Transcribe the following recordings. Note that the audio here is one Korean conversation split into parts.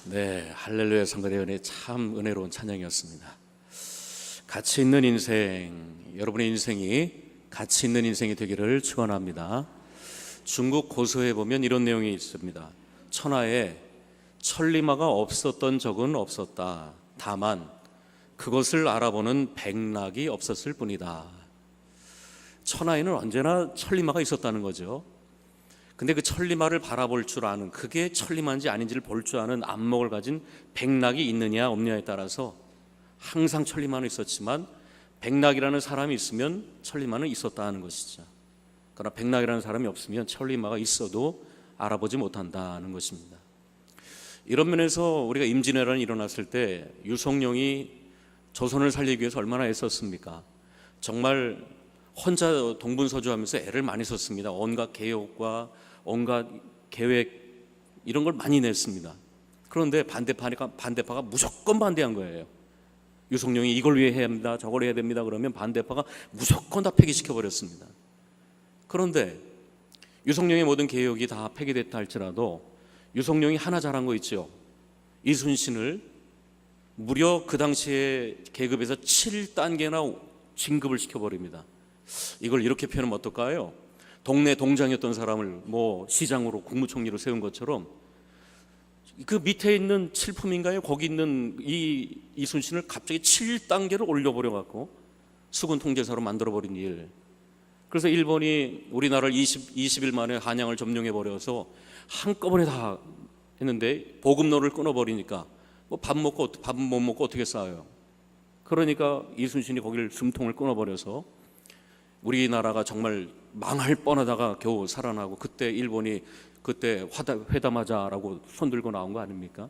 네, 할렐루야 성가대 은혜 참 은혜로운 찬양이었습니다. 가치 있는 인생, 여러분의 인생이 가치 있는 인생이 되기를 축원합니다. 중국 고서에 보면 이런 내용이 있습니다. 천하에 천리마가 없었던 적은 없었다. 다만 그것을 알아보는 백락이 없었을 뿐이다. 천하에는 언제나 천리마가 있었다는 거죠. 근데 그 천리마를 바라볼 줄 아는, 그게 천리마인지 아닌지를 볼 줄 아는 안목을 가진 백락이 있느냐 없느냐에 따라서 항상 천리마는 있었지만 백락이라는 사람이 있으면 천리마는 있었다는 것이죠. 그러나 백락이라는 사람이 없으면 천리마가 있어도 알아보지 못한다는 것입니다. 이런 면에서 우리가 임진왜란이 일어났을 때 유성룡이 조선을 살리기 위해서 얼마나 애썼습니까? 정말 혼자 동분서주하면서 애를 많이 썼습니다. 온갖 개혁과 온갖 계획 이런 걸 많이 냈습니다. 그런데 반대파가 무조건 반대한 거예요. 유성룡이 이걸 위해 해야 합니다, 저걸 해야 됩니다 그러면 반대파가 무조건 다 폐기시켜 버렸습니다. 그런데 유성룡의 모든 개혁이 다 폐기됐다 할지라도 유성룡이 하나 잘한 거 있죠. 이순신을 무려 그 당시에 계급에서 7단계나 진급을 시켜버립니다. 이걸 이렇게 표현하면 어떨까요? 동네 동장이었던 사람을 시장으로 국무총리로 세운 것처럼 그 밑에 있는 칠품인가요? 거기 있는 이순신을 갑자기 7단계를 올려버려갖고 수군 통제사로 만들어버린 일. 그래서 일본이 우리나라를 20일 만에 한양을 점령해버려서 한꺼번에 다 했는데 보급로를 끊어버리니까 밥 못 먹고 어떻게 싸워요? 그러니까 이순신이 거기를 숨통을 끊어버려서 우리나라가 정말 망할 뻔하다가 겨우 살아나고, 그때 일본이 회담하자라고 손들고 나온 거 아닙니까?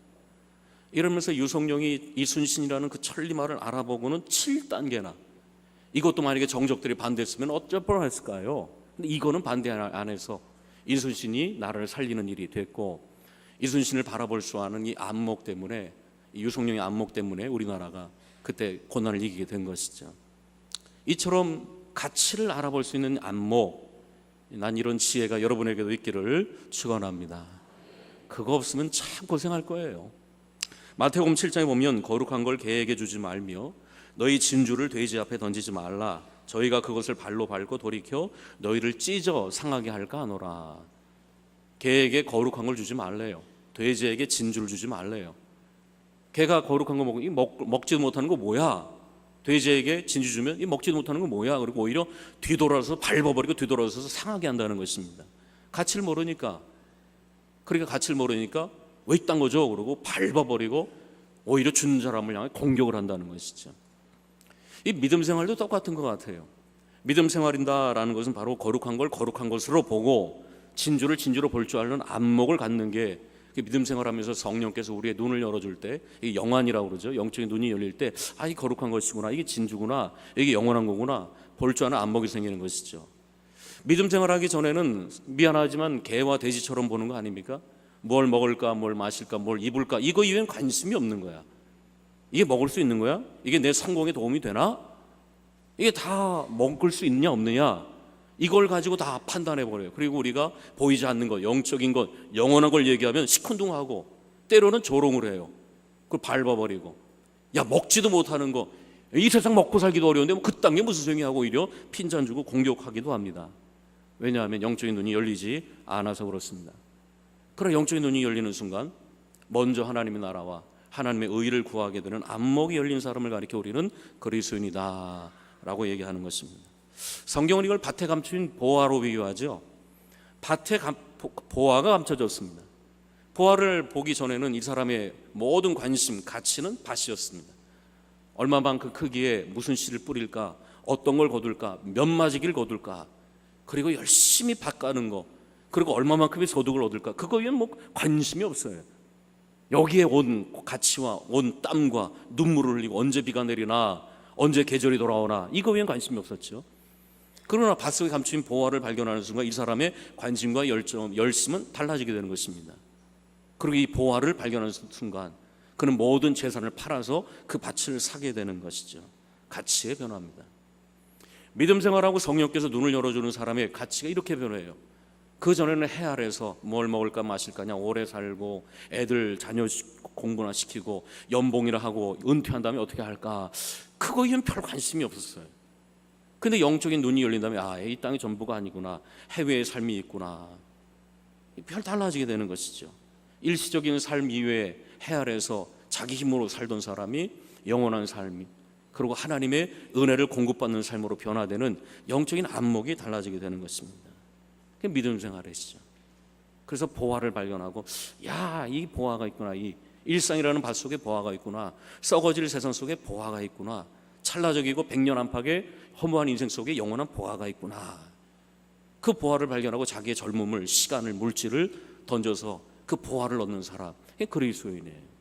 이러면서 유성룡이 이순신이라는 그 천리마를 알아보고는 7단계나, 이것도 만약에 정적들이 반대했으면 어쩔 뻔했을까요? 근데 이거는 반대 안 해서 이순신이 나라를 살리는 일이 됐고, 이순신을 바라볼 수 아는 이 안목 때문에, 이 유성룡의 안목 때문에 우리나라가 그때 고난을 이기게 된 것이죠. 이처럼 가치를 알아볼 수 있는 안목, 난 이런 지혜가 여러분에게도 있기를 축원합니다. 그거 없으면 참 고생할 거예요. 마태복음 7장에 보면 거룩한 걸 개에게 주지 말며 너희 진주를 돼지 앞에 던지지 말라. 저희가 그것을 발로 밟고 돌이켜 너희를 찢어 상하게 할까 하노라. 개에게 거룩한 걸 주지 말래요. 돼지에게 진주를 주지 말래요. 개가 거룩한 거 먹지도 못하는 거 뭐야? 돼지에게 진주 주면 이 먹지도 못하는 거 뭐야? 그리고 오히려 뒤돌아서 밟아버리고 뒤돌아서서 상하게 한다는 것입니다. 가치를 모르니까. 그러니까 가치를 모르니까 왜 이딴 거죠? 그러고 밟아버리고 오히려 준 사람을 향해 공격을 한다는 것이죠. 이 믿음 생활도 똑같은 것 같아요. 믿음 생활인다라는 것은 바로 거룩한 걸 거룩한 것으로 보고 진주를 진주로 볼 줄 아는 안목을 갖는 게, 믿음 생활하면서 성령께서 우리의 눈을 열어줄 때, 이게 영안이라고 그러죠. 영적인 눈이 열릴 때, 이 거룩한 것이구나, 이게 진주구나, 이게 영원한 거구나, 볼 줄 아는 안목이 생기는 것이죠. 믿음 생활하기 전에는 미안하지만 개와 돼지처럼 보는 거 아닙니까? 뭘 먹을까, 뭘 마실까, 뭘 입을까, 이거 이외엔 관심이 없는 거야. 이게 먹을 수 있는 거야? 이게 내 성공에 도움이 되나? 이게 다 먹을 수 있느냐 없느냐, 이걸 가지고 다 판단해버려요. 그리고 우리가 보이지 않는 것, 영적인 것, 영원한 걸 얘기하면 시큰둥하고 때로는 조롱을 해요. 그걸 밟아버리고, 야 먹지도 못하는 거, 이 세상 먹고 살기도 어려운데 그딴 게 무슨 소용이야 하고 오히려 핀잔 주고 공격하기도 합니다. 왜냐하면 영적인 눈이 열리지 않아서 그렇습니다. 그러나 영적인 눈이 열리는 순간 먼저 하나님의 나라와 하나님의 의를 구하게 되는 안목이 열린 사람을 가리켜 우리는 그리스도인이다 라고 얘기하는 것입니다. 성경은 이걸 밭에 감춘 보화로 비유하죠. 밭에 보화가 감춰졌습니다. 보화를 보기 전에는 이 사람의 모든 관심, 가치는 밭이었습니다. 얼마만큼 크기에 무슨 씨를 뿌릴까, 어떤 걸 거둘까, 몇 마지기를 거둘까, 그리고 열심히 밭 가는 거, 그리고 얼마만큼의 소득을 얻을까, 그거에 관심이 없어요. 여기에 온 가치와 온 땀과 눈물을 흘리고 언제 비가 내리나, 언제 계절이 돌아오나, 이거 위엔 관심이 없었죠. 그러나 밭속에 감춘 보화를 발견하는 순간 이 사람의 관심과 열심은 달라지게 되는 것입니다. 그리고 이 보화를 발견하는 순간 그는 모든 재산을 팔아서 그 밭을 사게 되는 것이죠. 가치의 변화입니다. 믿음 생활하고 성령께서 눈을 열어주는 사람의 가치가 이렇게 변해요. 그 전에는 해 아래서 뭘 먹을까 마실까 그냥 오래 살고 애들 자녀 공부나 시키고 연봉이라 하고 은퇴한 다음에 어떻게 할까? 그거에는 별 관심이 없었어요. 근데 영적인 눈이 열린 다음에 이 땅이 전부가 아니구나, 해외의 삶이 있구나, 별 달라지게 되는 것이죠. 일시적인 삶 이외에 해 아래에서 자기 힘으로 살던 사람이 영원한 삶이, 그리고 하나님의 은혜를 공급받는 삶으로 변화되는 영적인 안목이 달라지게 되는 것입니다. 그게 믿음 생활이시죠. 그래서 보화를 발견하고, 이 보화가 있구나, 이 일상이라는 밭 속에 보화가 있구나, 썩어질 세상 속에 보화가 있구나, 찰나적이고 백년 안팎의 허무한 인생 속에 영원한 보화가 있구나. 그 보화를 발견하고 자기의 젊음을, 시간을, 물질을 던져서 그 보화를 얻는 사람, 그게 그리스도인이에요.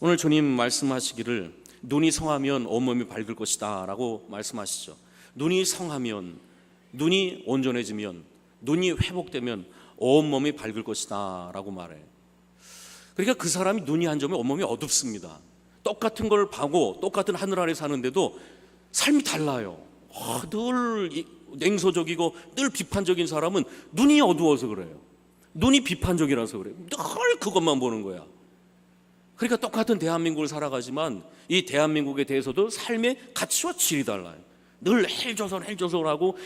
오늘 주님 말씀하시기를 눈이 성하면 온몸이 밝을 것이다 라고 말씀하시죠. 눈이 성하면, 눈이 온전해지면, 눈이 회복되면 온몸이 밝을 것이다 라고 말해요. 그러니까 그 사람이 눈이 한 점에 온몸이 어둡습니다. 똑같은 걸 봐고 똑같은 하늘 아래 사는데도 삶이 달라요. 늘 냉소적이고 늘 비판적인 사람은 눈이 어두워서 그래요. 눈이 비판적이라서 그래요. 늘 그것만 보는 거야. 그러니까 똑같은 대한민국을 살아가지만 이 대한민국에 대해서도 삶의 가치와 질이 달라요. 늘 헬조선하고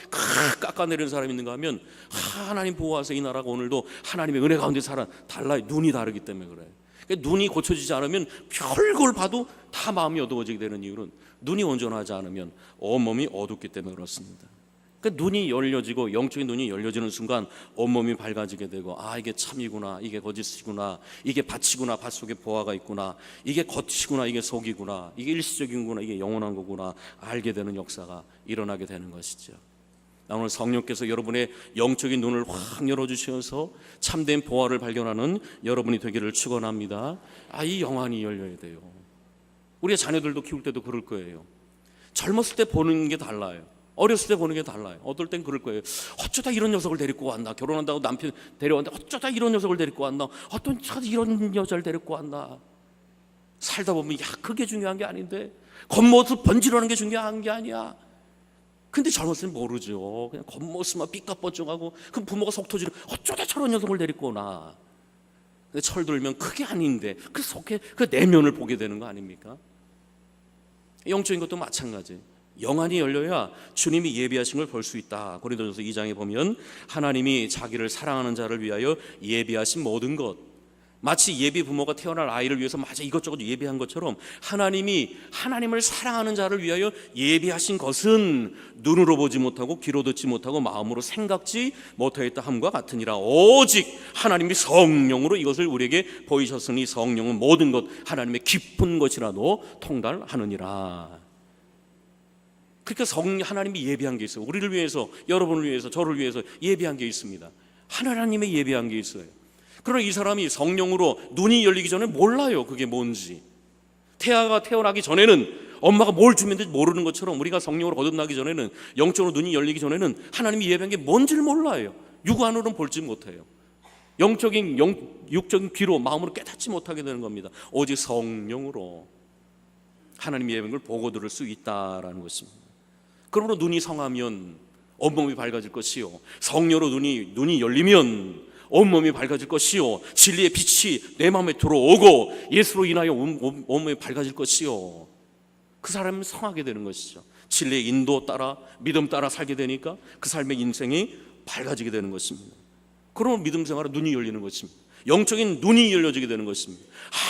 깎아내리는 사람이 있는가 하면 하나님 보호하세요, 이 나라가 오늘도 하나님의 은혜 가운데 살아, 달라요. 눈이 다르기 때문에 그래요. 그러니까 눈이 고쳐지지 않으면 별걸 봐도 다 마음이 어두워지게 되는 이유는 눈이 온전하지 않으면 온몸이 어둡기 때문에 그렇습니다. 그러니까 눈이 열려지고 영적인 눈이 열려지는 순간 온몸이 밝아지게 되고, 이게 참이구나, 이게 거짓이구나, 이게 밭이구나, 밭 속에 보화가 있구나, 이게 겉이구나, 이게 속이구나, 이게 일시적인구나, 이게 영원한 거구나 알게 되는 역사가 일어나게 되는 것이죠. 오늘 성령께서 여러분의 영적인 눈을 확 열어주셔서 참된 보화를 발견하는 여러분이 되기를 축원합니다. 이 영안이 열려야 돼요. 우리의 자녀들도 키울 때도 그럴 거예요. 젊었을 때 보는 게 달라요. 어렸을 때 보는 게 달라요. 어떨 땐 그럴 거예요. 어쩌다 이런 녀석을 데리고 왔나, 결혼한다고 남편 데려왔는데 어쩌다 이런 녀석을 데리고 왔나, 어떤 차가 이런 여자를 데리고 왔나. 살다 보면 그게 중요한 게 아닌데, 겉모습 번지르는 게 중요한 게 아니야. 근데 젊었을 때 모르죠. 그냥 겉모습만 삐까뻔쩍하고, 그럼 부모가 속 터지는, 어쩌다 저런 녀석을 데리고 오나. 근데 철들면 그게 아닌데 그 속에 그 내면을 보게 되는 거 아닙니까? 영적인 것도 마찬가지. 영안이 열려야 주님이 예비하신 걸 볼 수 있다. 고린도전서 2장에 보면 하나님이 자기를 사랑하는 자를 위하여 예비하신 모든 것, 마치 예비 부모가 태어날 아이를 위해서 이것저것 예비한 것처럼 하나님이 하나님을 사랑하는 자를 위하여 예비하신 것은 눈으로 보지 못하고 귀로 듣지 못하고 마음으로 생각지 못하였다 함과 같으니라. 오직 하나님이 성령으로 이것을 우리에게 보이셨으니 성령은 모든 것 하나님의 깊은 것이라도 통달하느니라. 그러니까 하나님이 예비한 게 있어요. 우리를 위해서, 여러분을 위해서, 저를 위해서 예비한 게 있습니다. 하나님의 예비한 게 있어요. 그러나 이 사람이 성령으로 눈이 열리기 전에 몰라요, 그게 뭔지. 태아가 태어나기 전에는 엄마가 뭘 주면 모르는 것처럼 우리가 성령으로 거듭나기 전에는, 영적으로 눈이 열리기 전에는 하나님이 예비한 게 뭔지를 몰라요. 육안으로는 볼지 못해요. 육적인 귀로, 마음으로 깨닫지 못하게 되는 겁니다. 오직 성령으로 하나님이 예비한 걸 보고 들을 수 있다라는 것입니다. 그러므로 눈이 성하면 온몸이 밝아질 것이요, 성령으로 눈이 열리면 온몸이 밝아질 것이요, 진리의 빛이 내 마음에 들어오고 예수로 인하여 온몸이 밝아질 것이요, 그 사람은 성하게 되는 것이죠. 진리의 인도 따라, 믿음 따라 살게 되니까 그 삶의 인생이 밝아지게 되는 것입니다. 그러면 믿음 생활은 눈이 열리는 것입니다. 영적인 눈이 열려지게 되는 것입니다.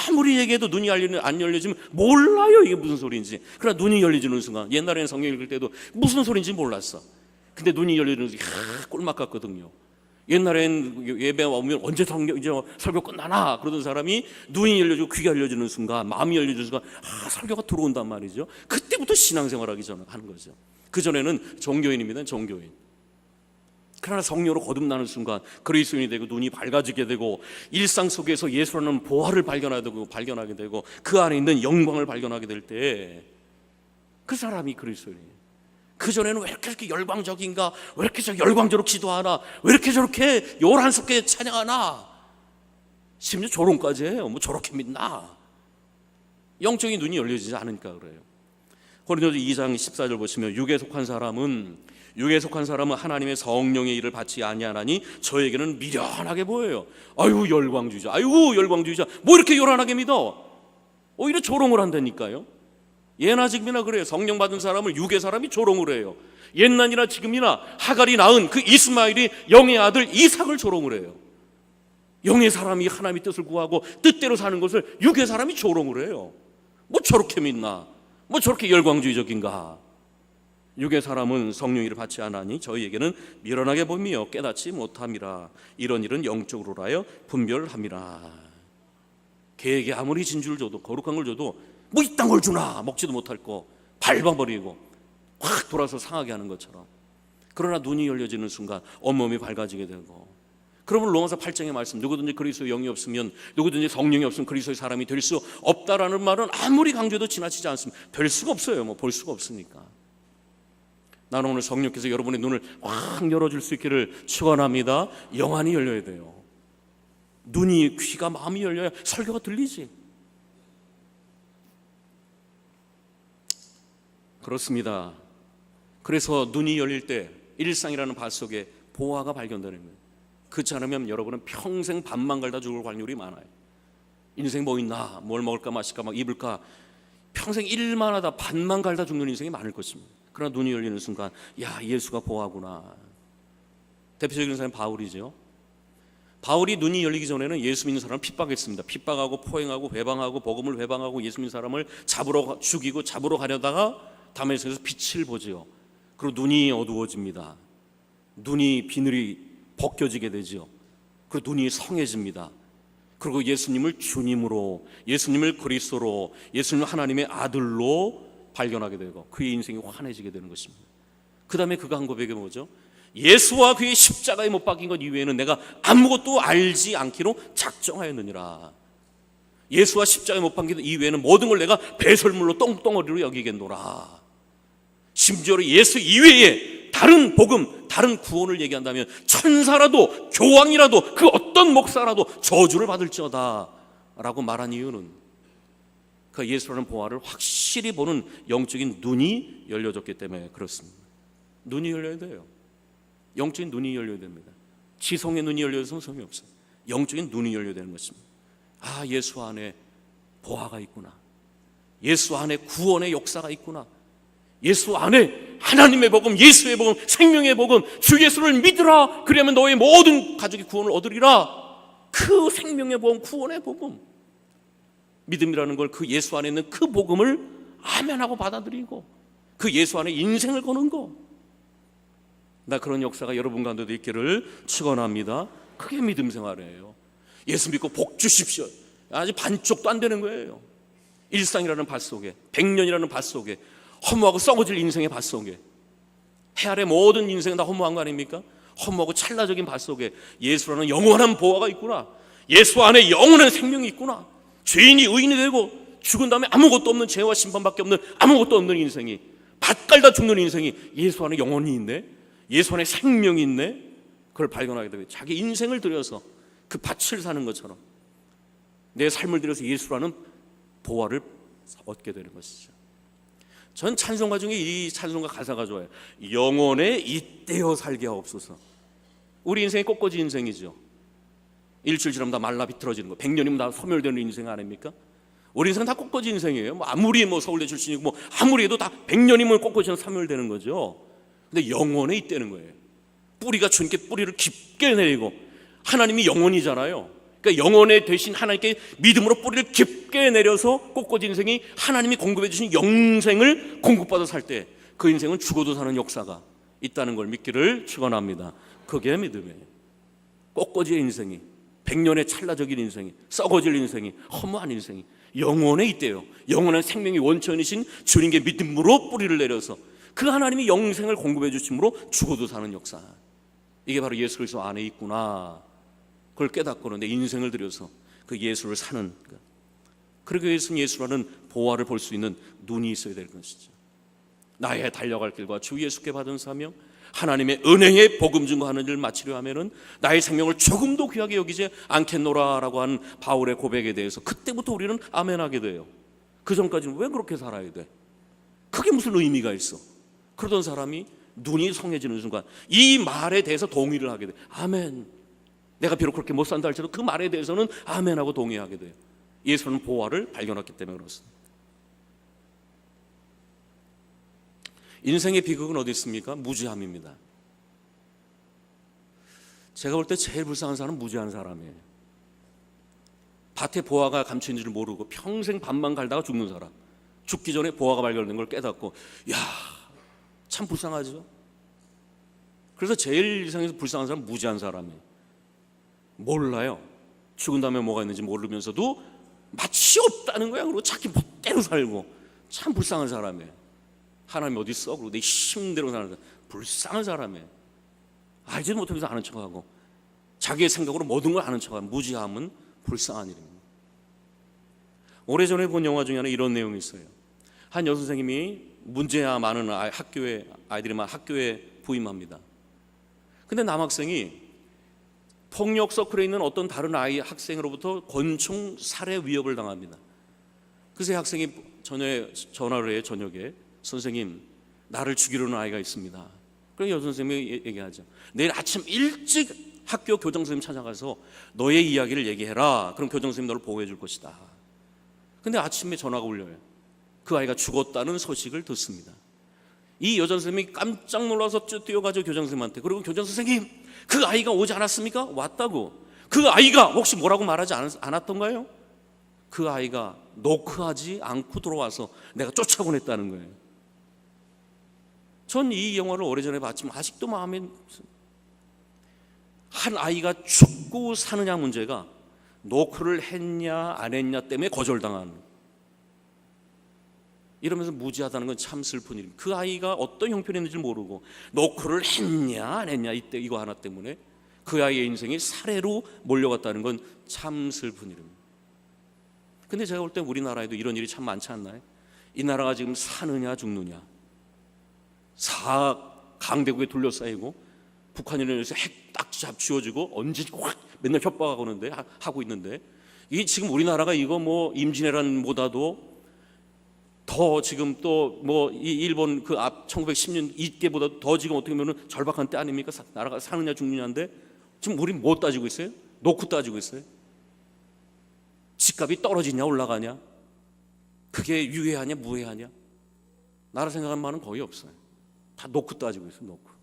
아무리 얘기해도 눈이 안 열려지면 몰라요, 이게 무슨 소리인지. 그러나 눈이 열려지는 순간, 옛날에는 성경 읽을 때도 무슨 소리인지 몰랐어. 근데 눈이 열리는 순간 꿀맛 같거든요. 옛날엔 예배 오면 언제 설교 끝나나 그러던 사람이 눈이 열려지고 귀가 열려지는 순간, 마음이 열려지는 순간 설교가 들어온단 말이죠. 그때부터 신앙생활하기 전 하는 거죠. 그전에는 종교인입니다. 종교인. 그러나 성령으로 거듭나는 순간 그리스도인이 되고 눈이 밝아지게 되고 일상 속에서 예수라는 보화를 발견하게 되고 그 안에 있는 영광을 발견하게 될 때 그 사람이 그리스도인이에요. 그전에는 왜 이렇게 열광적인가, 왜 이렇게 열광적으로 기도하나, 왜 이렇게 저렇게 요란스럽게 찬양하나, 심지어 조롱까지 해요. 뭐 저렇게 믿나. 영적인 눈이 열려지지 않으니까 그래요. 고린도서 2장 14절 보시면 육에 속한 사람은 육에 속한 사람은 하나님의 성령의 일을 받지 아니하나니 저에게는 미련하게 보여요. 아유 열광주의자, 아유 열광주의자, 뭐 이렇게 요란하게 믿어? 오히려 조롱을 한다니까요. 예나 지금이나 그래요. 성령 받은 사람을 육의 사람이 조롱을 해요. 옛날이나 지금이나 하갈이 낳은 그 이스마엘이 영의 아들 이삭을 조롱을 해요. 영의 사람이 하나님의 뜻을 구하고 뜻대로 사는 것을 육의 사람이 조롱을 해요. 뭐 저렇게 믿나? 뭐 저렇게 열광주의적인가? 육의 사람은 성령의 일을 받지 않으니 저희에게는 미련하게 보이며 깨닫지 못함이라. 이런 일은 영적으로 하여 분별함이라. 개에게 아무리 진주를 줘도, 거룩한 걸 줘도 뭐 이딴 걸 주나? 먹지도 못할 거 밟아버리고 확 돌아서 상하게 하는 것처럼. 그러나 눈이 열려지는 순간 온몸이 밝아지게 되고, 그러면 로마서 8장의 말씀, 누구든지 그리스도의 영이 없으면, 누구든지 성령이 없으면 그리스도의 사람이 될 수 없다라는 말은 아무리 강조해도 지나치지 않습니다. 될 수가 없어요. 뭐 볼 수가 없으니까. 나는 오늘 성령께서 여러분의 눈을 확 열어줄 수 있기를 축원합니다. 영안이 열려야 돼요. 눈이, 귀가, 마음이 열려야 설교가 들리지. 그렇습니다. 그래서 눈이 열릴 때 일상이라는 밭 속에 보화가 발견되는 거예요. 그렇지 않으면 여러분은 평생 밥만 갈다 죽을 확률이 많아요. 인생 뭐 있나, 뭘 먹을까 마실까 막 입을까, 평생 일만 하다 밭만 갈다 죽는 인생이 많을 것입니다. 그러나 눈이 열리는 순간, 야, 예수가 보화구나. 대표적인 사람이 바울이죠. 바울이 눈이 열리기 전에는 예수 믿는 사람을 핍박했습니다. 핍박하고 포행하고 회방하고 복음을 회방하고 예수 믿는 사람을 잡으러 죽이고 잡으러 가려다가 다메섹에서 빛을 보지요. 그리고 눈이 어두워집니다. 눈이 비늘이 벗겨지게 되죠. 그리고 눈이 성해집니다. 그리고 예수님을 주님으로, 예수님을 그리스도로, 예수님을 하나님의 아들로 발견하게 되고 그의 인생이 환해지게 되는 것입니다. 그 다음에 그가 한 고백이 뭐죠? 예수와 그의 십자가에 못 박힌 것 이외에는 내가 아무것도 알지 않기로 작정하였느니라. 예수와 십자가에 못 박힌 것 이외에는 모든 걸 내가 배설물로 똥덩어리로 여기겠노라. 심지어 예수 이외에 다른 복음, 다른 구원을 얘기한다면 천사라도 교황이라도 그 어떤 목사라도 저주를 받을지어다 라고 말한 이유는 그 예수라는 보화를 확실히 보는 영적인 눈이 열려졌기 때문에 그렇습니다. 눈이 열려야 돼요. 영적인 눈이 열려야 됩니다. 지성의 눈이 열려서 소용이 없어요. 영적인 눈이 열려야 되는 것입니다. 아, 예수 안에 보화가 있구나. 예수 안에 구원의 역사가 있구나. 예수 안에 하나님의 복음, 예수의 복음, 생명의 복음, 주 예수를 믿으라. 그러면 너의 모든 가족이 구원을 얻으리라. 그 생명의 복음, 구원의 복음, 믿음이라는 걸 그 예수 안에 있는 그 복음을 아멘하고 받아들이고 그 예수 안에 인생을 거는 거. 나 그런 역사가 여러분 가운데도 있기를 축원합니다. 그게 믿음 생활이에요. 예수 믿고 복 주십시오. 아직 반쪽도 안 되는 거예요. 일상이라는 밭 속에, 100년이라는 밭 속에, 허무하고 썩어질 인생의 밭 속에, 해 아래 모든 인생은 다 허무한 거 아닙니까? 허무하고 찰나적인 밭 속에 예수라는 영원한 보화가 있구나. 예수 안에 영원한 생명이 있구나. 죄인이 의인이 되고 죽은 다음에 아무것도 없는, 죄와 심판밖에 없는 아무것도 없는 인생이, 밭 갈다 죽는 인생이 예수 안에 영원히 있네, 예수 안에 생명이 있네. 그걸 발견하게 되고 자기 인생을 들여서 그 밭을 사는 것처럼 내 삶을 들여서 예수라는 보화를 얻게 되는 것이죠. 전 찬송가 중에 이 찬송가 가사가 좋아요. 영원에 잇대어 살게 하옵소서. 우리 인생이 꽃꽂이 인생이죠. 일주일 지나면 다 말라 비틀어지는 거, 100년이면 다 소멸되는 인생 아닙니까? 우리 인생은 다 꽃꽂이 인생이에요. 아무리 서울대 출신이고 아무리 해도 다 100년이면 꽃꽂이는 소멸되는 거죠. 근데 영원에 잇대는 거예요. 뿌리가 주님께 뿌리를 깊게 내리고, 하나님이 영원이잖아요. 그러니까 영원에 되신 하나님께 믿음으로 뿌리를 깊게 내려서 꽃꽂이 인생이 하나님이 공급해 주신 영생을 공급받아 살 때 그 인생은 죽어도 사는 역사가 있다는 걸 믿기를 축원합니다. 그게 믿음이에요. 꽃꽂이의 인생이, 100년의 찰나적인 인생이, 썩어질 인생이, 허무한 인생이 영원에 있대요. 영원한 생명의 원천이신 주님께 믿음으로 뿌리를 내려서 그 하나님이 영생을 공급해 주심으로 죽어도 사는 역사. 이게 바로 예수 그리스도 안에 있구나. 그걸 깨닫고는 내 인생을 들여서 그 예수를 사는 것. 그리고 예수라는 보화를 볼 수 있는 눈이 있어야 될 것이죠. 나의 달려갈 길과 주 예수께 받은 사명, 하나님의 은혜의 복음 증거하는 일을 마치려 하면은 나의 생명을 조금도 귀하게 여기지 않겠노라라고 하는 바울의 고백에 대해서 그때부터 우리는 아멘하게 돼요. 그 전까지는 왜 그렇게 살아야 돼? 그게 무슨 의미가 있어? 그러던 사람이 눈이 성해지는 순간 이 말에 대해서 동의를 하게 돼요. 아멘. 내가 비록 그렇게 못 산다 할지라도 그 말에 대해서는 아멘하고 동의하게 돼요. 예수는 보화를 발견했기 때문에 그렇습니다. 인생의 비극은 어디 있습니까? 무지함입니다. 제가 볼 때 제일 불쌍한 사람은 무지한 사람이에요. 밭에 보화가 감춰있는 줄 모르고 평생 밭만 갈다가 죽는 사람. 죽기 전에 보화가 발견된 걸 깨닫고, 야, 참 불쌍하죠. 그래서 제일 이상에서 불쌍한 사람은 무지한 사람이에요. 몰라요. 죽은 다음에 뭐가 있는지 모르면서도 마치 없다는 거야. 그리고 자기 멋대로 살고, 참 불쌍한 사람이에요. 하나님 어디 있어? 그리고 내 힘대로 사는 사람. 불쌍한 사람이에요. 알지도 못하면서 아는 척하고 자기의 생각으로 모든 걸 아는 척하는 무지함은 불쌍한 일입니다. 오래전에 본 영화 중에 하나 이런 내용이 있어요. 한 여선생님이 문제가 많은 학교에 아이들이 막 학교에 부임합니다. 근데 남학생이 폭력 서클에 있는 어떤 다른 아이 학생으로부터 권총 살해 위협을 당합니다. 그래서 학생이 전화를 해요. 저녁에 선생님, 나를 죽이려는 아이가 있습니다. 그럼 여선생님이 얘기하죠. 내일 아침 일찍 학교 교장선생님 찾아가서 너의 이야기를 얘기해라. 그럼 교장선생님 너를 보호해 줄 것이다. 근데 아침에 전화가 울려요. 그 아이가 죽었다는 소식을 듣습니다. 이 여선생님이 깜짝 놀라서 뛰어가죠. 교장선생님한테. 그리고 교장선생님, 그 아이가 오지 않았습니까? 왔다고. 그 아이가 혹시 뭐라고 말하지 않았던가요? 그 아이가 노크하지 않고 들어와서 내가 쫓아보냈다는 거예요. 전 이 영화를 오래전에 봤지만 아직도 마음에, 한 아이가 죽고 사느냐 문제가 노크를 했냐 안 했냐 때문에 거절당하는, 이러면서 무지하다는 건 참 슬픈 일입니다. 그 아이가 어떤 형편이었는지 모르고 노크를 했냐 안 했냐 이때 이거 하나 때문에 그 아이의 인생이 살해로 몰려갔다는 건 참 슬픈 일입니다. 근데 제가 볼 때 우리나라에도 이런 일이 참 많지 않나요? 이 나라가 지금 사느냐 죽느냐, 강대국에 둘러싸이고 북한에 의해서 핵 딱 쥐어지고 언제 확 맨날 하고 있는데 이게 지금 우리나라가 이거 뭐 임진왜란보다도 더 지금 또 뭐 이 일본 그 앞 1910년 이때보다 더 지금 어떻게 보면 절박한 때 아닙니까? 나라가 사느냐 죽느냐인데 지금 우리 뭐 따지고 있어요? 노크 따지고 있어요. 집값이 떨어지냐 올라가냐, 그게 유해하냐 무해하냐, 나라 생각하는 말은 거의 없어요. 다 노크 따지고 있어요. 노크.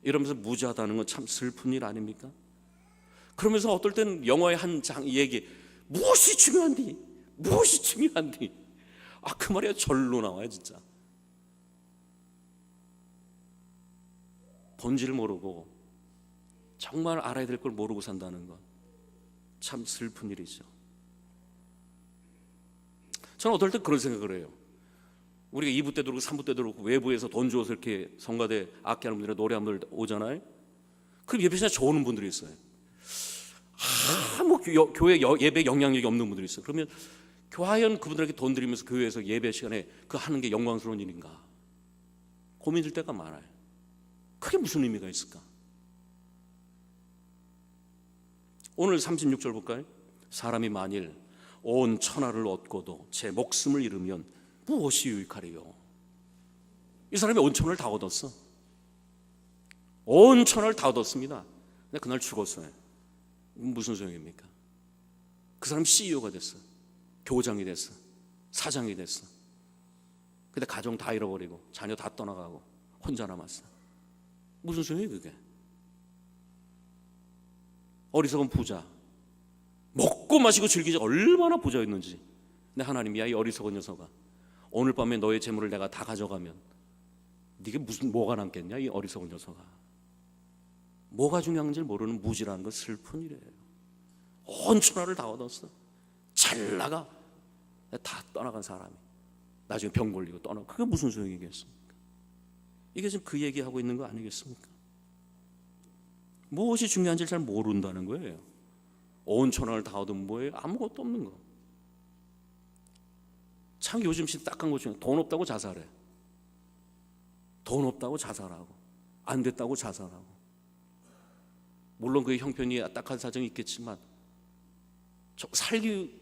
이러면서 무지하다는 건 참 슬픈 일 아닙니까? 그러면서 어떨 때는 영화의 한 장 얘기, 무엇이 중요한디? 무엇이 중요한디? 그 말이야 절로 나와요 진짜. 본질을 모르고 정말 알아야 될 걸 모르고 산다는 건 참 슬픈 일이죠. 저는 어떨 때 그런 생각을 해요. 우리가 2부 때도 그렇고 3부 때도 그렇고 외부에서 돈 줘서 이렇게 성가대 악기하는 분들이나 노래하는 분들 오잖아요. 그럼 예배 시간에 좋은 분들이 있어요. 뭐 교회 예배 영향력이 없는 분들이 있어요. 그러면 과연 그분들에게 돈 드리면서 교회에서 예배 시간에 그 하는 게 영광스러운 일인가 고민될 때가 많아요. 그게 무슨 의미가 있을까? 오늘 36절 볼까요? 사람이 만일 온 천하를 얻고도 제 목숨을 잃으면 무엇이 유익하리요? 이 사람이 온 천하를 다 얻었어. 온 천하를 다 얻었습니다. 근데 그날 죽었어요. 무슨 소용입니까? 그 사람 CEO가 됐어, 교장이 됐어, 사장이 됐어. 근데 가정 다 잃어버리고 자녀 다 떠나가고 혼자 남았어. 무슨 소용이에요 그게? 어리석은 부자, 먹고 마시고 즐기지 얼마나 부자였는지. 근데 하나님이 야 이 어리석은 녀석아, 오늘 밤에 너의 재물을 내가 다 가져가면 네게 뭐가 남겠냐? 이 어리석은 녀석아. 뭐가 중요한지 모르는 무지라는 건 슬픈 일이에요. 온 천하를 다 얻었어, 잘 나가, 다 떠나간 사람이 나중에 병 걸리고 떠나고, 그게 무슨 소용이겠습니까? 이게 지금 그 얘기하고 있는 거 아니겠습니까? 무엇이 중요한지 잘 모른다는 거예요. 온 천하를 다 얻으면 뭐예요? 아무것도 없는 거. 참 요즘 진짜 딱한 것 중에 돈 없다고 자살해. 돈 없다고 자살하고, 안 됐다고 자살하고. 물론 그 형편이 딱한 사정이 있겠지만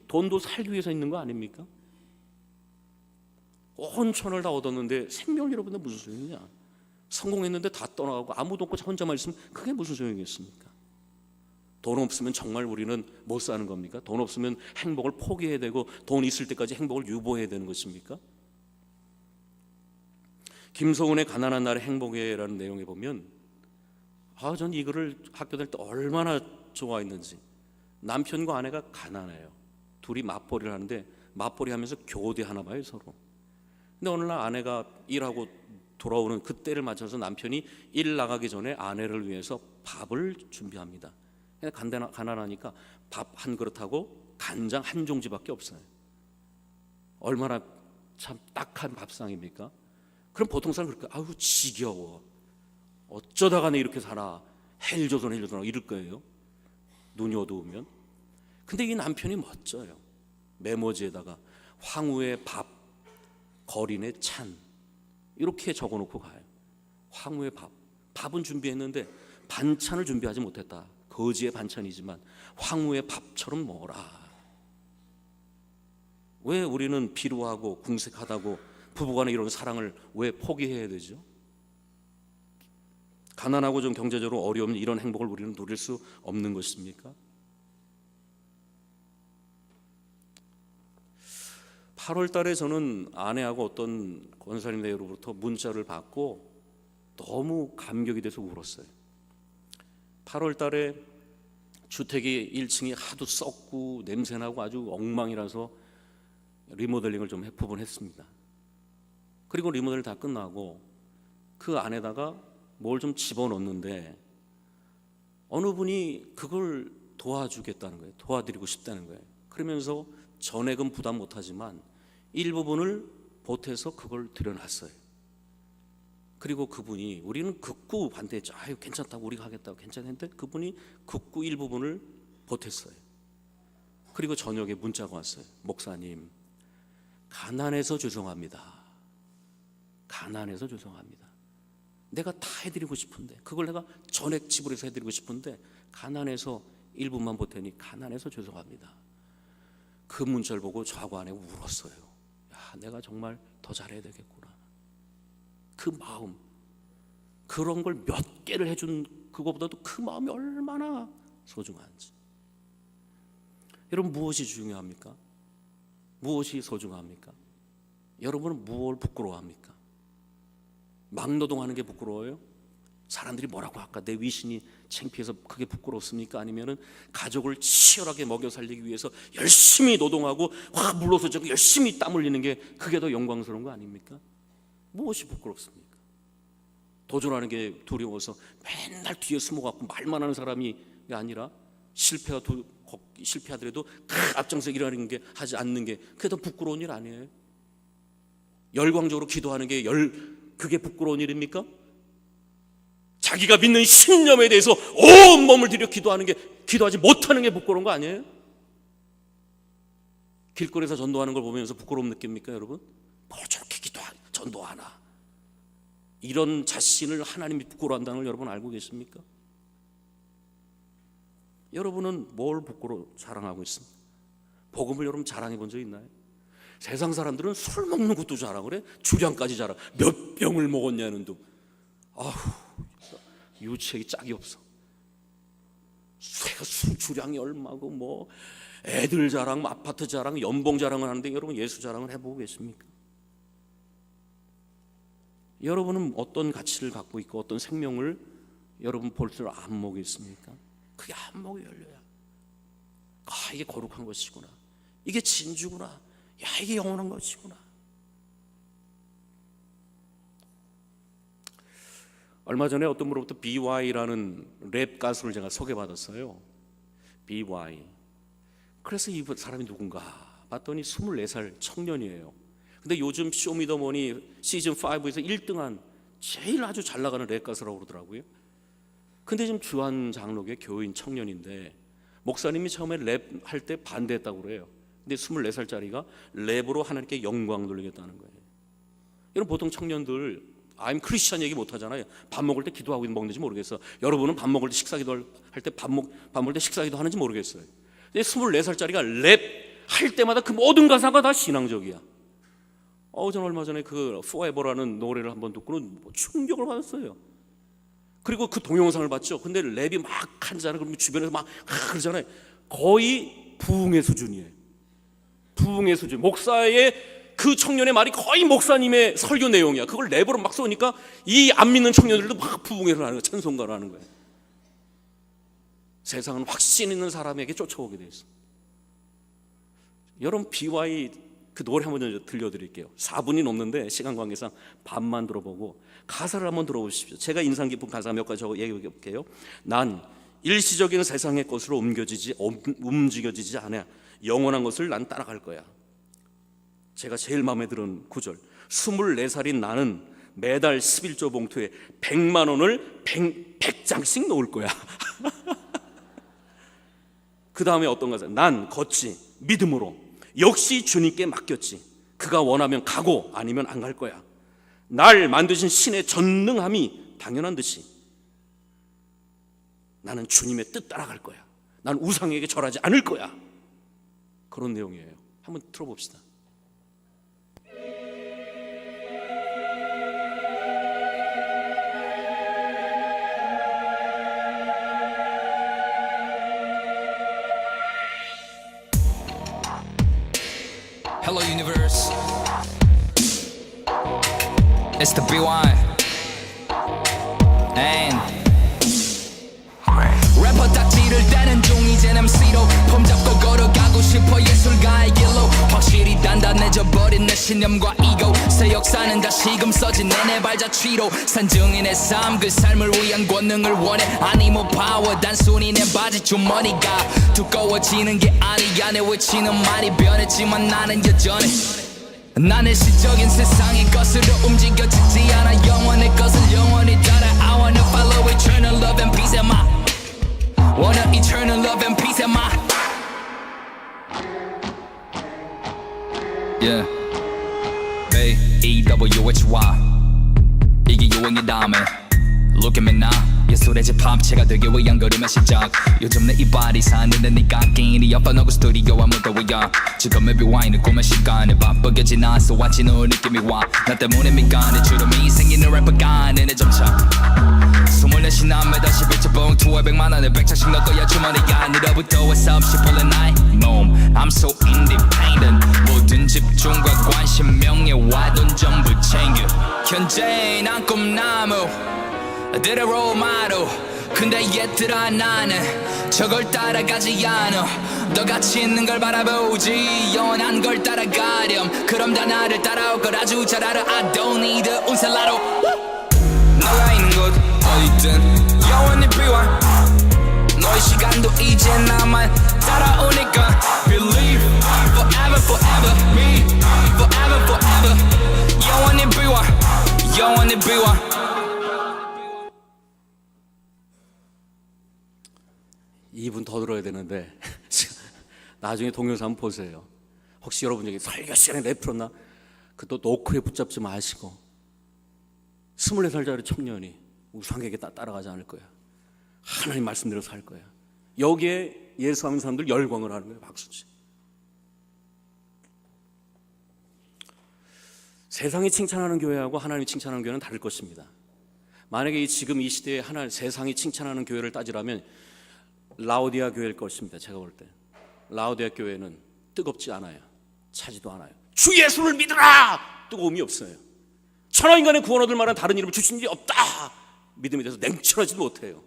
돈도 살기 위해서 있는 거 아닙니까? 온 천을 다 얻었는데 생명을 잃어버린다 무슨 소용이냐? 성공했는데 다 떠나가고 아무도 없고 혼자만 있으면 그게 무슨 소용이겠습니까? 돈 없으면 정말 우리는 못 사는 겁니까? 돈 없으면 행복을 포기해야 되고 돈 있을 때까지 행복을 유보해야 되는 것입니까? 김소은의 가난한 날의 행복이라는 내용에 보면 전 이 글을 학교 다닐 때 얼마나 좋아했는지. 남편과 아내가 가난해요. 둘이 맞벌이를 하는데 맞벌이 하면서 교대하나 봐요 서로. 근데 어느 날 아내가 일하고 돌아오는 그때를 맞춰서 남편이 일 나가기 전에 아내를 위해서 밥을 준비합니다. 가난하니까 밥 한 그릇하고 간장 한 종지밖에 없어요. 얼마나 참 딱한 밥상입니까? 그럼 보통 사람 그럴까? 아유 지겨워. 어쩌다가 내 이렇게 살아. 헬조선 이럴 거예요. 눈이 어두우면. 근데 이 남편이 멋져요. 메모지에다가 황후의 밥, 거린의 찬 이렇게 적어놓고 가요. 황후의 밥. 밥은 준비했는데 반찬을 준비하지 못했다. 거지의 반찬이지만 황후의 밥처럼 먹어라. 왜 우리는 비루하고 궁색하다고 부부간에 이런 사랑을 왜 포기해야 되죠? 가난하고 좀 경제적으로 어려운 이런 행복을 우리는 누릴 수 없는 것입니까? 8월 달에 저는 아내하고 어떤 권사님으로부터 문자를 받고 너무 감격이 돼서 울었어요. 8월 달에 주택이 1층이 하도 썩고 냄새나고 아주 엉망이라서 리모델링을 좀 해보곤했습니다. 그리고 리모델링 다 끝나고 그 안에다가 뭘 좀 집어넣는데 어느 분이 그걸 도와주겠다는 거예요. 도와드리고 싶다는 거예요. 그러면서 전액은 부담 못하지만 일부분을 보태서 그걸 들여놨어요. 그리고 그분이 우리는 극구 반대했죠. 아유 괜찮다고 우리가 하겠다고 괜찮은데 그분이 극구 일부분을 보탰어요. 그리고 저녁에 문자가 왔어요. 목사님 가난해서 죄송합니다. 가난해서 죄송합니다. 내가 다 해드리고 싶은데 그걸 내가 전액 지불해서 해드리고 싶은데 가난해서 일부만 보태니 가난해서 죄송합니다. 그 문자를 보고 저하고 아내가 울었어요. 야, 내가 정말 더 잘해야 되겠구나. 그 마음, 그런 걸 몇 개를 해준 그거보다도 그 마음이 얼마나 소중한지. 여러분 무엇이 중요합니까? 무엇이 소중합니까? 여러분은 무엇을 부끄러워합니까? 막노동하는 게 부끄러워요? 사람들이 뭐라고 할까? 내 위신이 창피해서 그게 부끄럽습니까? 아니면은 가족을 치열하게 먹여 살리기 위해서 열심히 노동하고 확 물러서 저고 열심히 땀 흘리는 게 그게 더 영광스러운 거 아닙니까? 무엇이 부끄럽습니까? 도전하는 게 두려워서 맨날 뒤에 숨어갖고 말만 하는 사람이 아니라 실패하더라도 앞장서 일하는 게 하지 않는 게 그게 더 부끄러운 일 아니에요? 열광적으로 기도하는 게 그게 부끄러운 일입니까? 자기가 믿는 신념에 대해서 온 몸을 들여 기도하지 못하는 게 부끄러운 거 아니에요? 길거리에서 전도하는 걸 보면서 부끄러움 느낍니까 여러분? 뭘 저렇게 전도하나? 이런 자신을 하나님이 부끄러워한다는 걸 여러분 알고 계십니까? 여러분은 뭘 부끄러워 자랑하고 있습니까? 복음을 여러분 자랑해 본 적 있나요? 세상 사람들은 술 먹는 것도 자랑을 해. 주량까지 자랑. 몇 병을 먹었냐는 둥. 아휴 유책이 짝이 없어. 술 주량이 얼마고 뭐 애들 자랑, 아파트 자랑, 연봉 자랑을 하는데 여러분 예수 자랑을 해보고 계십니까? 여러분은 어떤 가치를 갖고 있고 어떤 생명을 여러분 볼수록 안목이 있습니까? 그게 안목이 열려야 이게 거룩한 것이구나. 이게 진주구나. 야 이게 영원한 것이구나. 얼마 전에 어떤 분으로부터 BY라는 랩 가수를 제가 소개받았어요. BY. 그래서 이 사람이 누군가 봤더니 24살 청년이에요. 근데 요즘 쇼미더머니 시즌5에서 1등한 제일 아주 잘 나가는 랩 가수라고 그러더라고요. 근데 지금 주한 장로교회 교인 청년인데 목사님이 처음에 랩 할 때 반대했다고 그래요. 근데 24살짜리가 랩으로 하나님께 영광 돌리겠다는 거예요. 여러분 보통 청년들 I'm 크리스천 얘기 못 하잖아요. 밥 먹을 때 기도하고 먹는지 모르겠어. 여러분은 밥 먹을 때 식사기도 할 때 밥 먹을 때 식사기도 하는지 모르겠어요. 근데 24살짜리가 랩 할 때마다 그 모든 가사가 다 신앙적이야. 저는 얼마 전에 그 Forever라는 노래를 한번 듣고는 충격을 받았어요. 그리고 그 동영상을 봤죠. 근데 랩이 막 하잖아요. 그러면 주변에서 막 그러잖아요. 거의 부흥의 수준이에요. 부흥의 수준. 목사의 그 청년의 말이 거의 목사님의 설교 내용이야. 그걸 랩으로 막 쏘니까 이 안 믿는 청년들도 막 부흥회를 하는 거예요. 찬송가를 하는 거예요. 세상은 확신 있는 사람에게 쫓아오게 돼 있어. 여러분, BY 그 노래 한번 들려드릴게요. 4분이 넘는데 시간 관계상 반만 들어보고 가사를 한번 들어보십시오. 제가 인상 깊은 가사 몇 가지 얘기해 볼게요. 난 일시적인 세상의 것으로 움직여지지 않아. 영원한 것을 난 따라갈 거야. 제가 제일 마음에 드는 구절. 24살인 나는 매달 11조 봉투에 100만 원을 100장씩 놓을 거야. 그 다음에 어떤 가사? 난 걷지 믿음으로 역시 주님께 맡겼지. 그가 원하면 가고 아니면 안 갈 거야. 날 만드신 신의 전능함이 당연한 듯이 나는 주님의 뜻 따라갈 거야. 난 우상에게 절하지 않을 거야. 그런 내용이에요. 한번 들어봅시다. Hello universe, it's the BY and 래퍼 딱지를 떼는 중 이젠 MC로 폼 잡고 걸어가고 싶어 예술가의 길로 확실히 단단해져버린 내 신념과 이고 새 역사는 다시금 써진 내 발자취로 산증인의 삶 그 삶을 위한 권능을 원해 아니모 파워 단순히 내 바지 주머니가 두꺼워지는 게 아니야 내 외치는 말이 변했지만 나는 여전히 난 일시적인 세상의 것으로 움직여지지 않아 영원의 것을 영원히 따라 I wanna follow eternal love and peace am I wanna eternal love and peace am I Yeah A-E-W-H-Y 이게 유행의 다음에 Look at me now 예술의 집합체가 되기 위한 걸음의 시작 요즘 내 이발이 사는데 네가 끼니 엿봐놓고 스튜디오와 무더위야 지금의 BY는 꿈의 시간에 바쁘게 지나서 와치는 느낌이 와 나 때문에 민간에 주름이 생기는 래퍼가 내내 점차 24시 남매 다시 1차 봉투에 100만 원에 100장씩 넣을 거야 주머니에 안으로부터 와서 없이 풀린 나의 몸 I'm so independent 모든 집중과 관심 명예와 돈 전부 챙겨 현재의 난 꿈나무 들의 role model 근데 얘들아 나는 저걸 따라가지 않아 너같이 있는 걸 바라보지 영원한 걸 따라가렴 그럼 다 나를 따라올 걸 아주 잘 알아 I don't need a 운살라로 너가 있는 곳 어디든 영원히 비워 너의 시간도 이제 나만 따라오니까 Believe forever forever me forever forever 영원히 비워 영원히 비워 2분 더 들어야 되는데 나중에 동영상 한번 보세요. 혹시 여러분 중에 설교 시간에 랩 풀었나? 그또 노크에 붙잡지 마시고 24살짜리 청년이 우상에게 따라가지 않을 거야. 하나님 말씀대로 살 거야. 여기에 예수하는 사람들 열광을 하는 거예요. 박수치. 세상이 칭찬하는 교회하고 하나님이 칭찬하는 교회는 다를 것입니다. 만약에 지금 이 시대에 세상이 칭찬하는 교회를 따지라면 라오디아 교회일 것입니다. 제가 볼 때 라오디아 교회는 뜨겁지 않아요. 차지도 않아요. 주 예수를 믿으라! 뜨거움이 없어요. 천하 인간의 구원 얻을 만한 다른 이름을 주신 일이 없다! 믿음에 대해서 냉철하지도 못해요.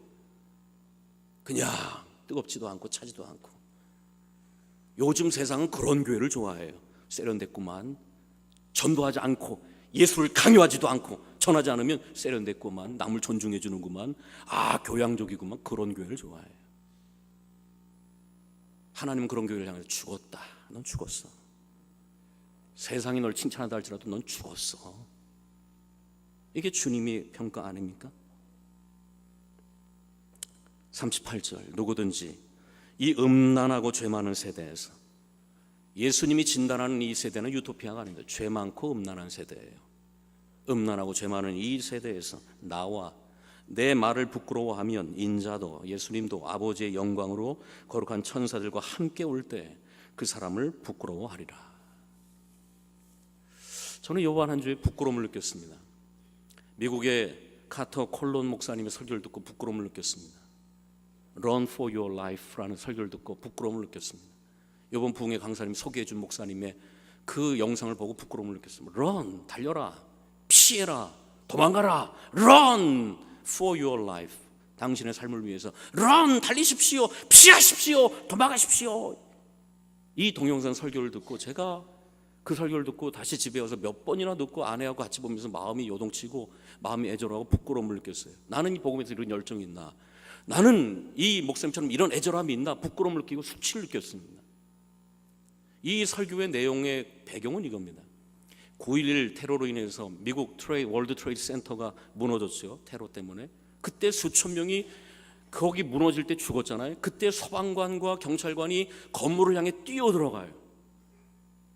그냥 뜨겁지도 않고 차지도 않고. 요즘 세상은 그런 교회를 좋아해요. 세련됐구만. 전도하지 않고 예수를 강요하지도 않고 전하지 않으면 세련됐구만. 남을 존중해 주는구만. 아, 교양적이구만. 그런 교회를 좋아해요. 하나님은 그런 교회를 향해서 죽었다. 넌 죽었어. 세상이 널 칭찬하다 할지라도 넌 죽었어. 이게 주님의 평가 아닙니까? 38절 누구든지 이 음란하고 죄 많은 세대에서 예수님이 진단하는 이 세대는 유토피아가 아닙니다. 죄 많고 음란한 세대예요. 음란하고 죄 많은 이 세대에서 나와 내 말을 부끄러워하면 인자도 예수님도 아버지의 영광으로 거룩한 천사들과 함께 올 때 그 사람을 부끄러워하리라. 저는 이번 한 주에 부끄러움을 느꼈습니다. 미국의 카터 콜론 목사님의 설교를 듣고 부끄러움을 느꼈습니다. Run for your life라는 설교를 듣고 부끄러움을 느꼈습니다. 이번 부흥회 강사님이 소개해 준 목사님의 그 영상을 보고 부끄러움을 느꼈습니다. Run, 달려라, 피해라, 도망가라. Run for your life, 당신의 삶을 위해서 Run, 달리십시오, 피하십시오, 도망가십시오. 이 동영상 설교를 듣고 제가 그 설교를 듣고 다시 집에 와서 몇 번이나 듣고 아내하고 같이 보면서 마음이 요동치고 마음이 애절하고 부끄러움을 느꼈어요. 나는 이 복음에서 이런 열정이 있나? 나는 이 목사님처럼 이런 애절함이 있나? 부끄러움을 느끼고 수치를 느꼈습니다. 이 설교의 내용의 배경은 이겁니다. 9.11 테러로 인해서 미국 월드 트레이드 센터가 무너졌죠. 테러 때문에. 그때 수천 명이 거기 무너질 때 죽었잖아요. 그때 소방관과 경찰관이 건물을 향해 뛰어들어가요.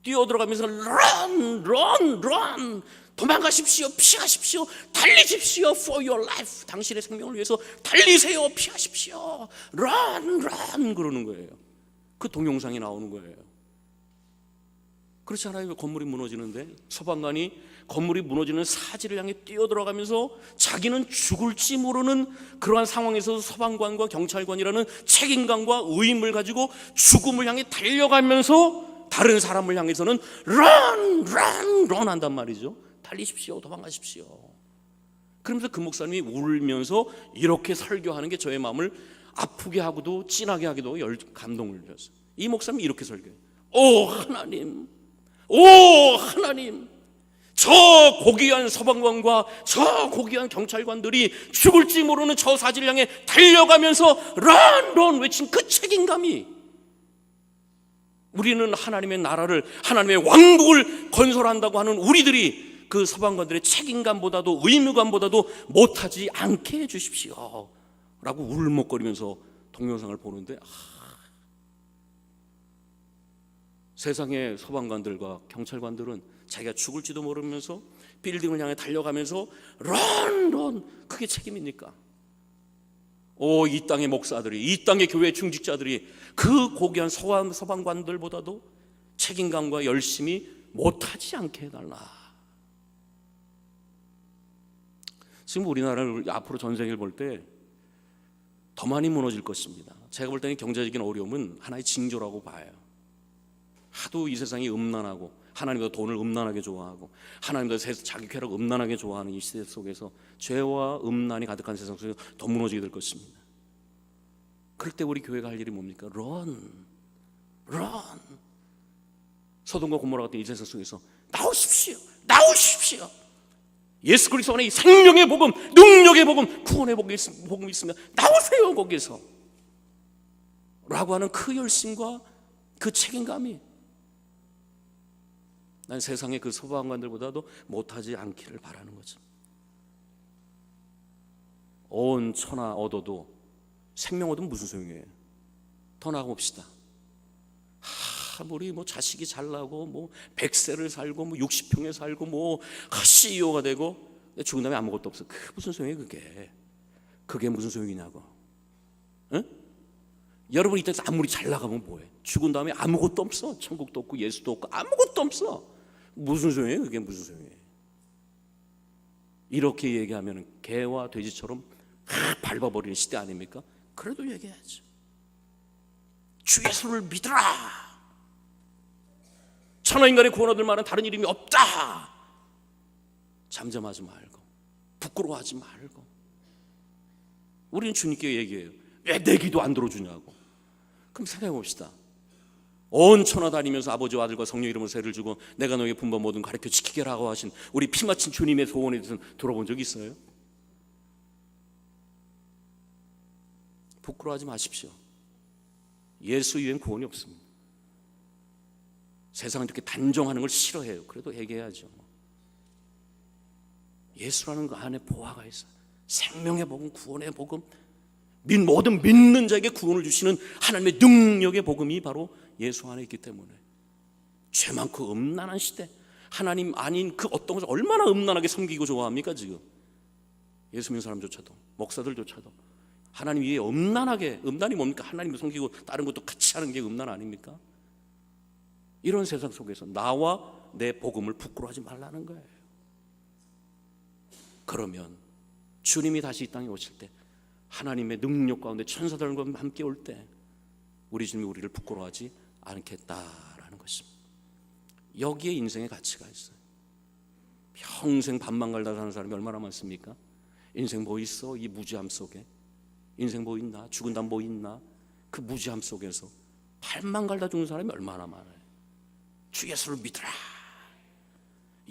뛰어들어가면서 run, run, run, 도망가십시오, 피하십시오, 달리십시오, for your life, 당신의 생명을 위해서 달리세요, 피하십시오, run, run 그러는 거예요. 그 동영상이 나오는 거예요. 그렇지 않아요? 건물이 무너지는데 소방관이 건물이 무너지는 사지를 향해 뛰어들어가면서 자기는 죽을지 모르는 그러한 상황에서 소방관과 경찰관이라는 책임감과 의무를 가지고 죽음을 향해 달려가면서 다른 사람을 향해서는 run, run, run 한단 말이죠. 달리십시오, 도망가십시오. 그러면서 그 목사님이 울면서 이렇게 설교하는 게 저의 마음을 아프게 하고도 찐하게 하기도 감동을 주었어요. 이 목사님이 이렇게 설교해요. 오 하나님, 오 하나님, 저 고귀한 소방관과 저 고귀한 경찰관들이 죽을지 모르는 저 사지를 향해 달려가면서 run, run 외친 그 책임감이, 우리는 하나님의 나라를, 하나님의 왕국을 건설한다고 하는 우리들이 그 소방관들의 책임감보다도 의무감보다도 못하지 않게 해주십시오 라고 울먹거리면서 동영상을 보는데, 세상의 소방관들과 경찰관들은 자기가 죽을지도 모르면서 빌딩을 향해 달려가면서 run, run, 그게 책임입니까? 이 땅의 목사들이, 이 땅의 교회 중직자들이 그 고귀한 소방관들보다도 책임감과 열심히 못하지 않게 해달라. 지금 우리나라를 앞으로 전쟁을 볼 때 더 많이 무너질 것입니다. 제가 볼 때는 경제적인 어려움은 하나의 징조라고 봐요. 하도 이 세상이 음란하고 하나님도 돈을 음란하게 좋아하고 하나님도 자기 쾌락 음란하게 좋아하는 이 시대 속에서 죄와 음란이 가득한 세상 속에서 더 무너지게 될 것입니다. 그럴 때 우리 교회가 할 일이 뭡니까? Run, run. 소돔과 고모라 같은 이 세상 속에서 나오십시오, 나오십시오. 예수 그리스도 안에 생명의 복음, 능력의 복음, 구원의 복음이 있으면 나오세요 거기서 라고 하는 그 열심과 그 책임감이, 난 세상의 그 소방관들보다도 못하지 않기를 바라는 거죠. 온 천하 얻어도 생명 얻으면 무슨 소용이에요? 더 나가봅시다. 우리 자식이 잘나고 100세를 살고 60평에 살고 CEO가 되고 죽은 다음에 아무것도 없어. 그게 무슨 소용이에요? 그게 무슨 소용이냐고. 응? 여러분 이때 아무리 잘 나가면 뭐해? 죽은 다음에 아무것도 없어. 천국도 없고 예수도 없고 아무것도 없어. 무슨 소용이에요? 그게 무슨 소용이에요? 이렇게 얘기하면 개와 돼지처럼 밟아버리는 시대 아닙니까? 그래도 얘기해야죠. 주 예수를 믿으라. 천하인간의 구원 얻을 만한 다른 이름이 없다. 잠잠하지 말고 부끄러워하지 말고. 우리는 주님께 얘기해요. 왜 내 기도 안 들어주냐고. 그럼 생각해 봅시다. 온 천하 다니면서 아버지와 아들과 성령 이름으로 세를 주고 내가 너에게 분반 모든 가르쳐 지키게라고 하신 우리 피 맺힌 주님의 소원에 대해서 들어본 적 있어요? 부끄러워하지 마십시오. 예수 이외엔 구원이 없습니다. 세상은 이렇게 단정하는 걸 싫어해요. 그래도 얘기해야죠. 예수라는 그 안에 보화가 있어요. 생명의 복음, 구원의 복음, 모든 믿는 자에게 구원을 주시는 하나님의 능력의 복음이 바로 예수 안에 있기 때문에 죄 많고 음란한 시대, 하나님 아닌 그 어떤 것을 얼마나 음란하게 섬기고 좋아합니까? 지금 예수 믿는 사람조차도, 목사들조차도 하나님 위에 음란하게, 음란이 뭡니까? 하나님을 섬기고 다른 것도 같이 하는 게 음란 아닙니까? 이런 세상 속에서 나와 내 복음을 부끄러워하지 말라는 거예요. 그러면 주님이 다시 이 땅에 오실 때, 하나님의 능력 가운데 천사들과 함께 올 때 우리 주님이 우리를 부끄러워하지 않겠다라는 것입니다. 여기에 인생의 가치가 있어요. 평생 밥만 갈다 사는 사람이 얼마나 많습니까? 인생 뭐 있어? 이 무지함 속에. 인생 뭐 있나? 죽은 다음 뭐 있나? 그 무지함 속에서 밥만 갈다 죽는 사람이 얼마나 많아요. 주 예수를 믿으라,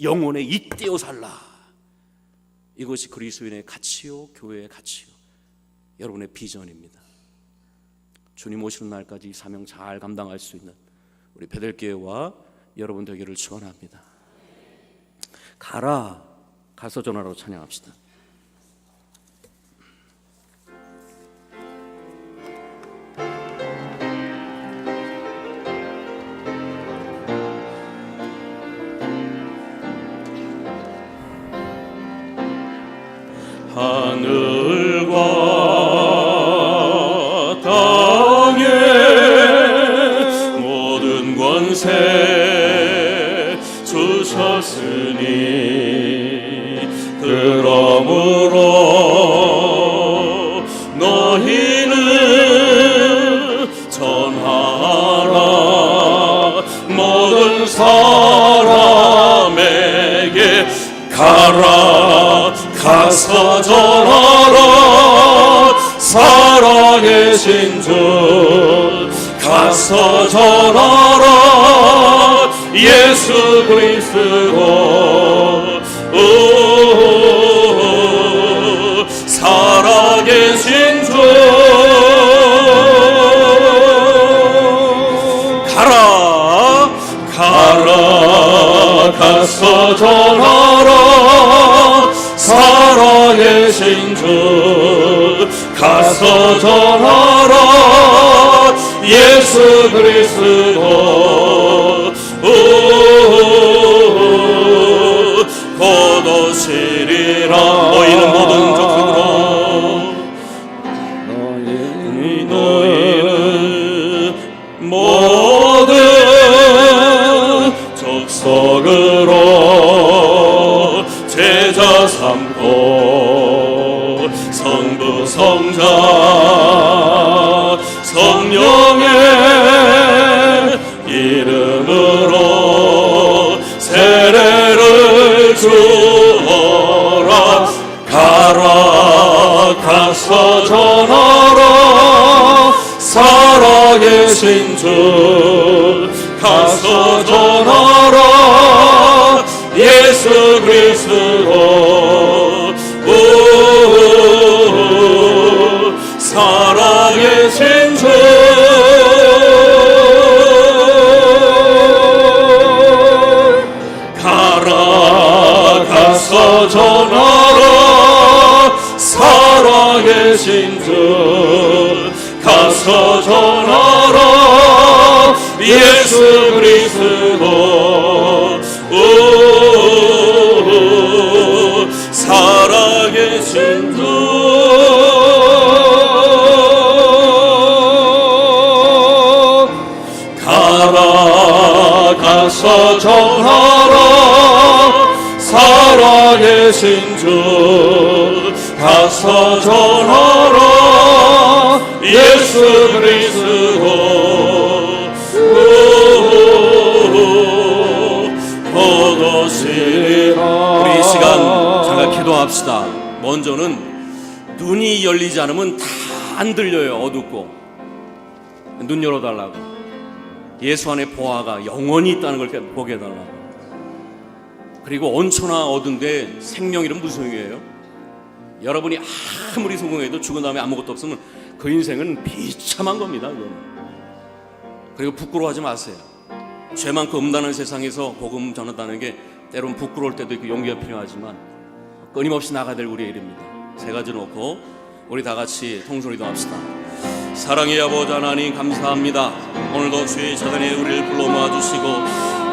영혼에 잇대어 살라. 이것이 그리스도인의 가치요, 교회의 가치요, 여러분의 비전입니다. 주님 오시는 날까지 이 사명 잘 감당할 수 있는 우리 베델교회와 여러분 되기를 축원합니다. 가라, 가서 전하라고 찬양합시다. 하늘과 땅의 모든 권세 주셨으니 그러므로 너희는 전하라. 모든 사람에게 가라, 가서 전하라. 살아계신 주 가서 전하라. 예수 그리스도 살아계신 주 가라, 가라, 가서 전하라. 살아계신 주 가서 전하라. 예수 그리스도 곧 오시리라. 너희는 모든 족속으로 너희는 모든 족속으로 제자 삼고 성부 성자 성령의 이름으로 세례를 주어라. 가라, 가서 전하라. 살아계신 주 가서 전하라. 예수 그리스도 살아계신 주 가라, 가서 전하라. 살아계신 주 가서 전하라. 예수 그리스도 살아계신 주 가라, 가서 전하라. 살아계신 주 가서 전하라. 예수 그리스도 곧 오시리라. 우리 이 시간 잠깐 기도합시다. 먼저는 눈이 열리지 않으면 다 안 들려요. 어둡고. 눈 열어달라고. 예수 안에 보아가 영원히 있다는 걸 보게 해달라고. 그리고 온초나 어두운데 생명 이름 무슨 의미예요? 여러분이 아무리 성공해도 죽은 다음에 아무것도 없으면 그 인생은 비참한 겁니다. 그건. 그리고 부끄러워하지 마세요. 죄 많고 음란한 세상에서 복음 전한다는 게 때론 부끄러울 때도 있고 용기가 필요하지만 끊임없이 나가야 될 우리의 일입니다. 세 가지 놓고 우리 다 같이 통소리도 합시다. 사랑의 아버지 하나님 감사합니다. 오늘도 주의 자단에 우리를 불러 모아주시고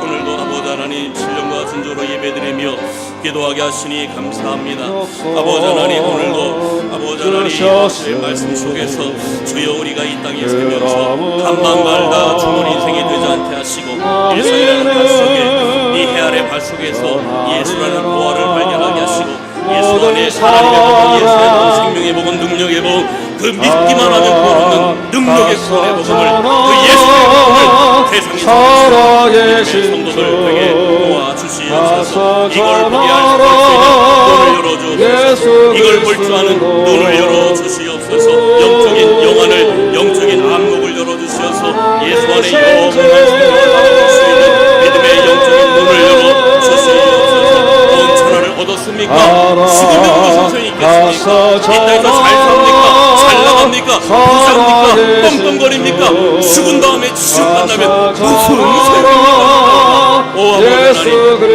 오늘도 아버지 하나님 신령과 순조로 예배드리며 기도하게 하시니 감사합니다. 아버지 하나님 오늘도 아버지 하나님 주의 말씀 속에서 주여 우리가 이 땅에 살면서 간만 말다 죽는 인생이 되지 않게 하시고 일상이라는 것 속에 이 해아래 속에서 예수라는 보화를 발견하게 하시고 예수 안에 하나님의 복음, 예수의 복음, 생명의 복음, 능력의 복음, 그 믿기만 하면 구원받는 능력의 구원의 복음을, 그 예수의 복음을 세상에 전하신 성도들에게 도와주시옵소서. 이걸 보게 할 수 있는 눈을 열어주옵소서. 이걸 볼 줄 아는 눈을 열어주시옵소서. 영적인 영안을, 영적인 안목을 열어주시어서 예수 안에 영원한 생명을 바라볼 수 있는 믿음의 영적인 눈을 열어주시옵소서. 온 천하를 얻었습니까? 죽으면 무슨 소용이 있겠습니까? 이 땅에서 잘 삽니까? 잘 나갑니까? 부자입니까? 뻥뻥거립니까? 죽은 다음에 지옥 만나면 무슨 소용입니까? 오 아버지 하나님,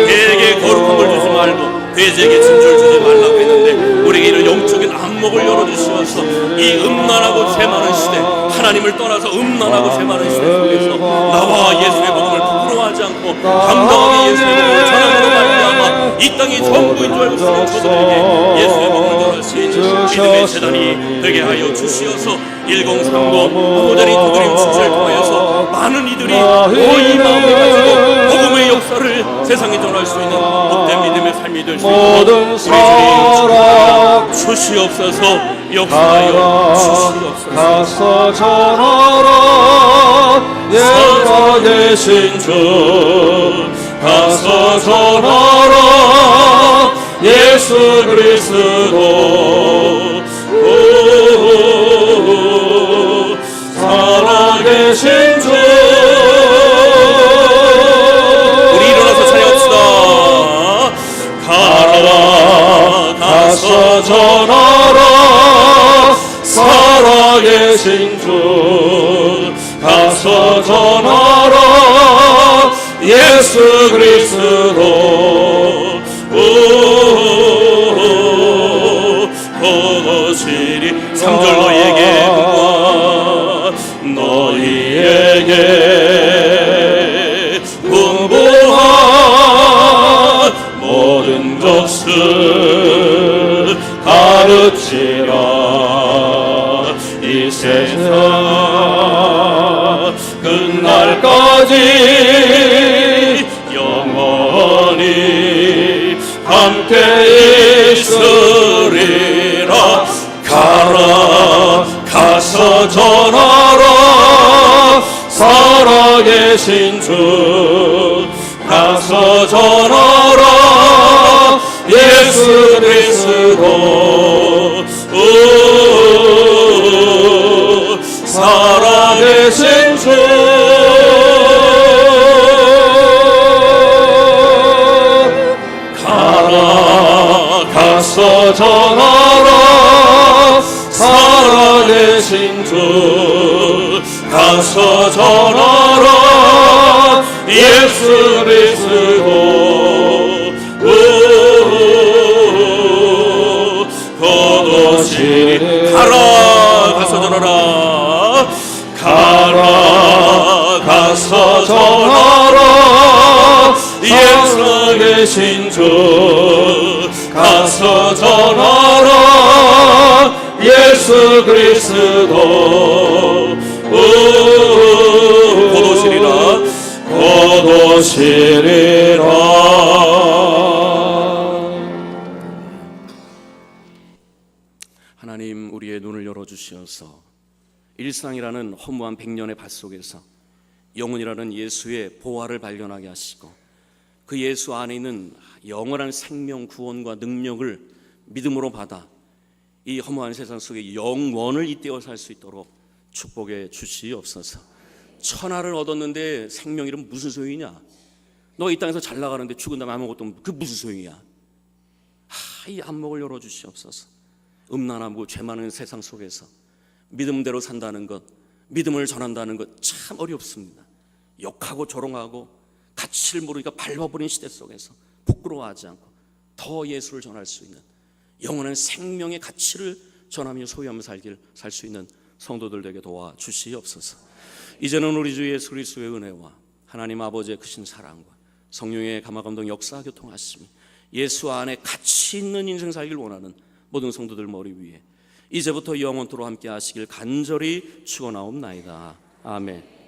대에게 거룩한 걸 주지 말고 돼지에게 진주를 주지 말라고 했는데 우리에게 이런 영적인 안목을 열어주시어서 이 음란하고 죄 많은 시대, 하나님을 떠나서 음란하고 죄 많은 시대 속에서 나와 예수의 복음을 부끄러워하지 않고 당당하게 예수의 복음을 전함으로 말미암아 이 땅이 전부인 줄 알고 쓰는 저들에게 예수의 복음을 전할 수 있는 믿음의 재단이 되게 하여 주시어서 1030 아모다리 두드림 축제를 통하여서 많은 이들이 이 마음을 가지고 복음의 역사를 세상에 전할 수 있는 복된 믿음의 삶이 될 수 있도록 우리 주님 주시옵소서. 역사하여 주시옵소서. 가서 전하라 살아계신 주, 가서 전하라 예수 그리스도, 살아계신 주. 우리 일어나서 찬양합시다. 가라 가서 전하라 살아계신 주, 가서 전하라 예수 그리스도. 거시리 3절 너희에게 너희에게 분부한 모든 것을 가르치라. 이 세상 끝날까지 영원히 함께 있으리라. 가라 가서 전하라 살아계신 주, 가서 전하라 예수 그리스도. 살아계신 주, 가라 가서 전하라 살아계신 주, 가서 전하라 예수 그리스도. 거두시리 가라 가서 전하라, 가라 가서 전하라 예수 계신 주, 가서 전하라 예수 그리스도. 거두시리라 거두시리라. 하나님, 우리의 눈을 열어주시어서 일상이라는 허무한 백년의 밭 속에서 영혼이라는 예수의 보화를 발견하게 하시고 그 예수 안에 있는 영원한 생명, 구원과 능력을 믿음으로 받아 이 허무한 세상 속에 영원을 잇대어 살 수 있도록 축복해 주시옵소서. 천하를 얻었는데 생명 이름 무슨 소용이냐? 너 이 땅에서 잘 나가는데 죽은 다음에 아무것도 없는 그 무슨 소용이야? 이 안목을 열어주시옵소서. 음란하고 죄 많은 세상 속에서 믿음대로 산다는 것, 믿음을 전한다는 것 참 어렵습니다. 욕하고 조롱하고 가치를 모르니까 밟아버린 시대 속에서 부끄러워하지 않고 더 예수를 전할 수 있는 영원한 생명의 가치를 전하며 소유하며 살 수 있는 성도들에게 도와주시옵소서. 이제는 우리 주 예수 그리스도의 은혜와 하나님 아버지의 크신 사랑과 성령의 감화감동 역사 교통하심이 예수 안에 가치 있는 인생 살기를 원하는 모든 성도들 머리 위에 이제부터 영원토록 함께 하시길 간절히 축원하옵나이다. 아멘.